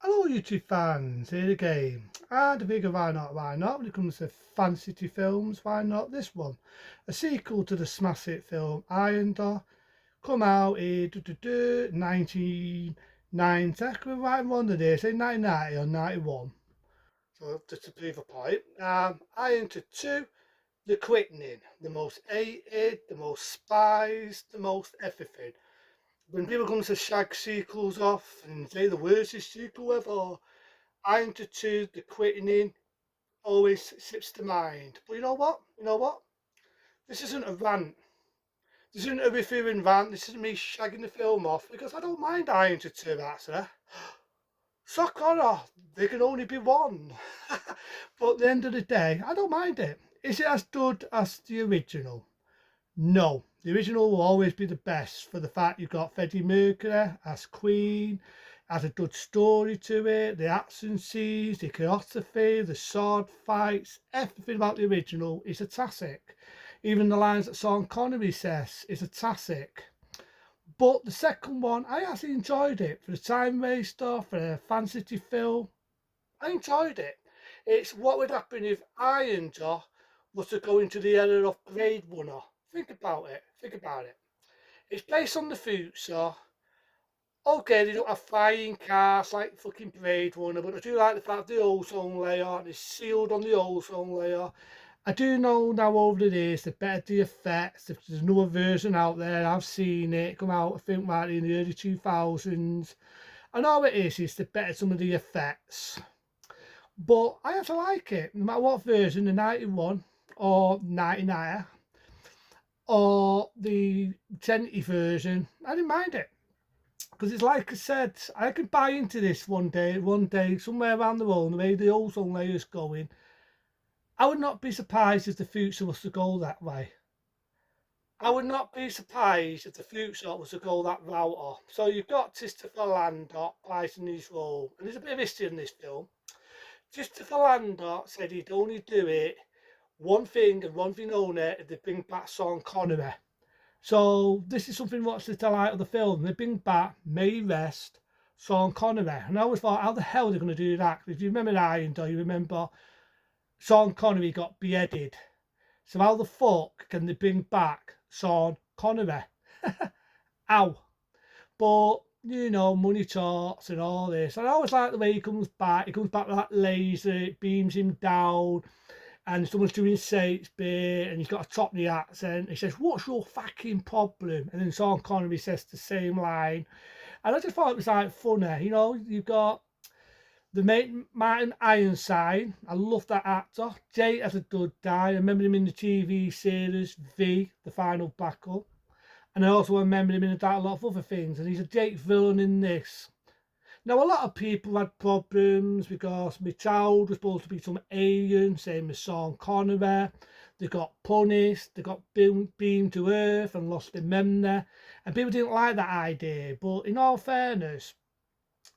Hello YouTube fans, here again. And I figure why not, when it comes to fantasy films, why not this one? A sequel to the smash hit film Highlander, come out in 1990, I can remember one of these, say 1990 or 91. So just to prove a point. Highlander 2, The Quickening, the most hated, the most spies, the most everything. When people come to shag sequels off and say the worst sequel ever, I'm to two, the quitting always slips to mind. But you know what? You know what? This isn't a rant. This isn't a reviewing rant. This isn't me shagging the film off because I don't mind Iron to two actually. Sock horror, there can only be one. But at the end of the day, I don't mind it. Is it as good as the original? No. The original will always be the best for the fact you've got Freddie Mercury as Queen, has a good story to it, the action scenes, the choreography, the sword fights, everything about the original is a classic. Even the lines that Sean Connery says is a classic. But the second one, I actually enjoyed it. For the time waster, for a fantasy film, I enjoyed it. It's what would happen if Ironjaw was to go into the era of Blade Runner. Think about it. Think about it. It's based on the future. Okay, they don't have flying cars like fucking Blade Runner, but I do like the fact the ozone layer is sealed on the ozone layer. I do know now over the years the better the effects. If there's another version out there, I've seen it come out, I think, right in the early 2000s. I know it is the better some of the effects. But I have to like it, no matter what version, the 91 or 99 or the 10 version, I didn't mind it. Because it's like I said, I could buy into this one day, somewhere around the world, the way the ozone layer is going. I would not be surprised if the future was to go that way. I would not be surprised if the future was to go that route. So you've got Christopher Lander playing his role, and there's a bit of history in this film. Christopher Lander said he'd only do it one thing and one thing only if they bring back Sean Connery. So this is something what's the delight of the film. They bring back May Rest, Sean Connery. And I always thought, how the hell are they going to do that? If you remember Highlander, you remember Sean Connery got beheaded. So how the fuck can they bring back Sean Connery? Ow. But, you know, money talks and all this. And I always like the way he comes back. He comes back with that laser, it beams him down. And someone's doing Shakespeare and he's got a Cockney accent. He says, "What's your fucking problem?" And then Sean Connery says the same line. And I just thought it was like funny. You know, you've got the mate Martin Ironside. I love that actor. Jake has a good guy. I remember him in the TV series V, The Final Battle. And I also remember him in a lot of other things. And he's a Jake villain in this. Now, a lot of people had problems because my child was supposed to be some alien, same as Sean Connery. They got punished, they got beamed to Earth and lost their memory. And people didn't like that idea. But in all fairness,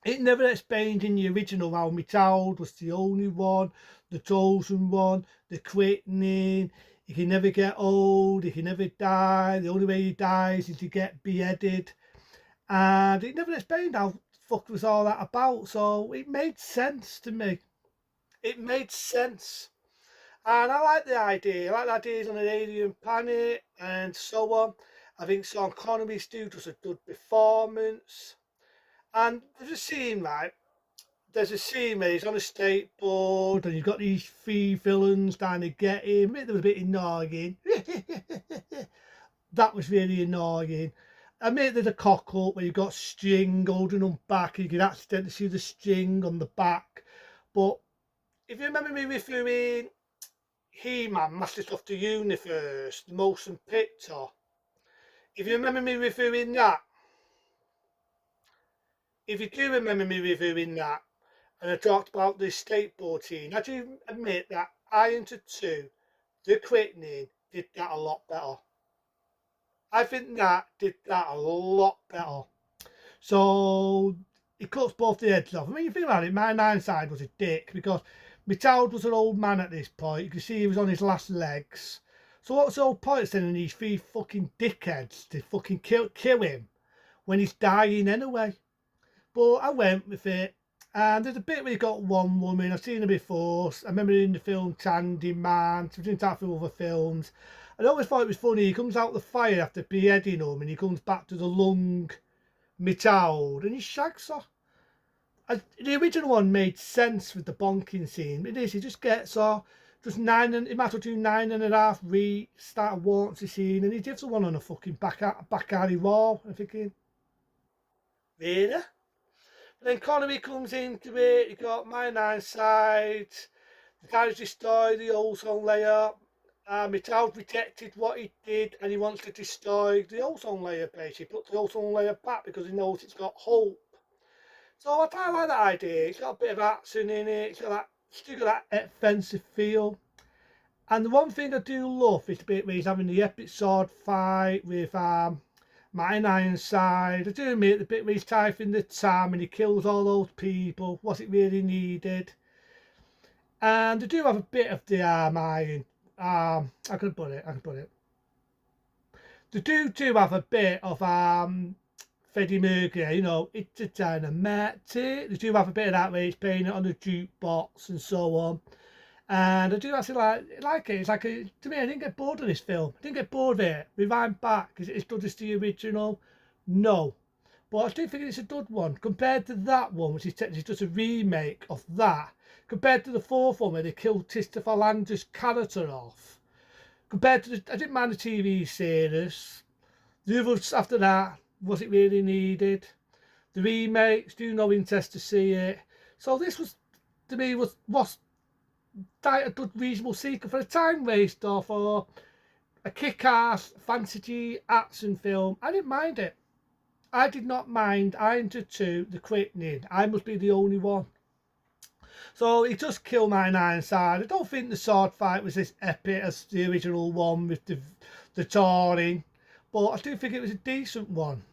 it never explained in the original how my child was the only one, the chosen one, the quickening. He can never get old, he can never die. The only way he dies is to get beheaded. And it never explained how fuck was all that about. So it made sense to me. It made sense. And I like the idea. I like the idea he's on an alien planet and so on. I think Sean Connery's do does a good performance. And there's a scene, right? There's a scene where he's on a skateboard and you've got these three villains trying to get him. There was a bit annoying. That was really annoying. I made there's a cock up where you've got string holding them back. You can accidentally see the string on the back. But if you remember me reviewing He-Man, Masters of the Universe, the motion picture, if you remember me reviewing that, if you do remember me reviewing that, and I talked about the skateboard scene, I do admit that Iron to 2, The Quickening, did that a lot better. I think that did that a lot better. So it cuts both the heads off. I mean, you think about it, my nine side was a dick because my child was an old man at this point. You can see he was on his last legs. So what's the whole point of sending these three fucking dickheads to fucking kill him when he's dying anyway? But I went with it. And there's a bit where you got one woman, I've seen her before. I remember in the film Candyman, she's been out for other films. I always thought it was funny, he comes out the fire after beheading him and he comes back to the lung mitowed and he shags her. The original one made sense with the bonking scene. It is, he just gets her, just nine, and it might as well do 9.5, start a warranty scene, and he gives her one on a fucking back alley wall. I'm thinking, really? But then Connery comes into it, you got My Nine Sides, the guy's destroyed the ozone layer, Mittal detected what he did and he wants to destroy the ozone layer basically, put the ozone layer back because he knows it's got hope. So I like that idea. It's got a bit of action in it. It's got that, still got that offensive feel. And the one thing I do love is the bit where he's having the epic sword fight with Martin Ironside. I do admit the bit where he's typing the time and he kills all those people. Was it really needed? And I do have a bit of the iron. I can put it. They do have a bit of Freddie Mercury, you know, it's a dynamite. They do have a bit of that where he's playing it on the jukebox and so on. And I do actually like it. It's like to me, I didn't get bored of this film. I didn't get bored of it. Rewind back, is it as good as the original? No. But I do think it's a good one. Compared to that one, which is technically just a remake of that, compared to the fourth one where they killed Christopher Landers' character off. Compared to I didn't mind the TV series. The others after that, was it really needed? The remakes, do no interest to see it. So this was, to me, was a good reasonable sequel for a time waster for a kick-ass fantasy action film. I didn't mind it. I did not mind Highlander 2, The Quickening. I must be the only one. So he just killed my nine side. I don't think the sword fight was as epic as the original one with the touring, but I do think it was a decent one.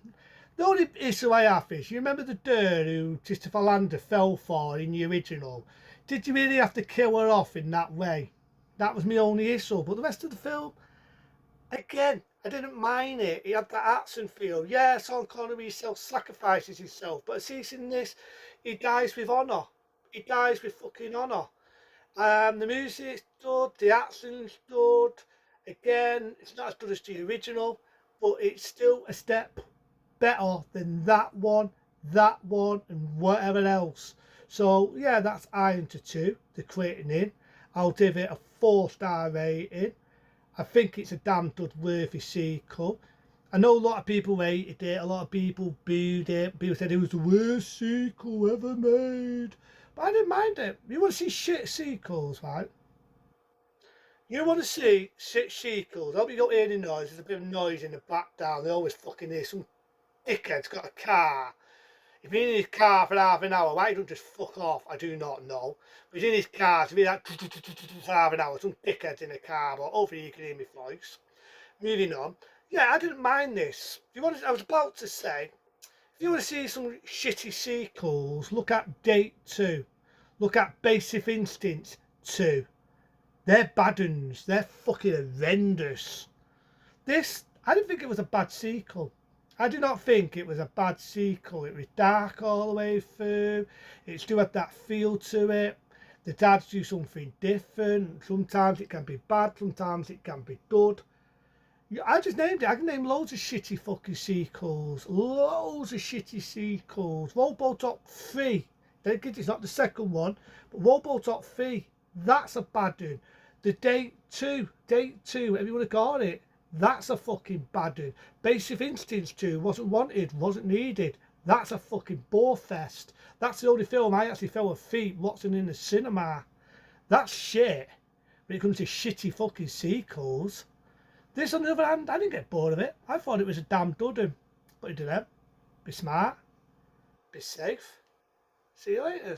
The only issue I have is, you remember the girl who Christopher Lander fell for in the original? Did you really have to kill her off in that way? That was my only issue. But the rest of the film, again, I didn't mind it. He had that action feel. Yeah, Sean Connery self-sacrifices himself, but see, in this, he dies with honour. He dies with fucking honour. The music's good, the action's good. Again, it's not as good as the original, but it's still a step better than that one, and whatever else. So yeah, that's Highlander 2, The Quickening. I'll give it a 4-star rating. I think it's a damn good worthy sequel. I know a lot of people hated it, a lot of people booed it, people said it was the worst sequel ever made. But I didn't mind it. You want to see shit sequels, right? You want to see shit sequels. I hope you don't hear any noise. There's a bit of noise in the background. They always fucking hear some dickhead's got a car. If he's in his car for half an hour, why don't just fuck off? I do not know. But he's in his car, to be like for half an hour, some dickhead's in the car, but hopefully you can hear me voice. Moving on. Yeah, I didn't mind this. I was about to say, if you want to see some shitty sequels, look at Date 2. Look at Basic Instinct 2. They're bad uns. They're fucking horrendous. This, I didn't think it was a bad sequel. I do not think it was a bad sequel. It was dark all the way through. It still had that feel to it. The dads do something different. Sometimes it can be bad, sometimes it can be good. I just named it. I can name loads of shitty fucking sequels. Loads of shitty sequels. Robotop 3. It's not the second one, but Robotop 3. That's a bad one. The Date 2, whatever you want to call it. That's a fucking bad one. Basic Instincts 2 wasn't wanted, wasn't needed. That's a fucking bore fest. That's the only film I actually fell with feet watching in the cinema. That's shit. When it comes to shitty fucking sequels. This, on the other hand, I didn't get bored of it. I thought it was a damn good one. But you do that. Be smart. Be safe. See you later.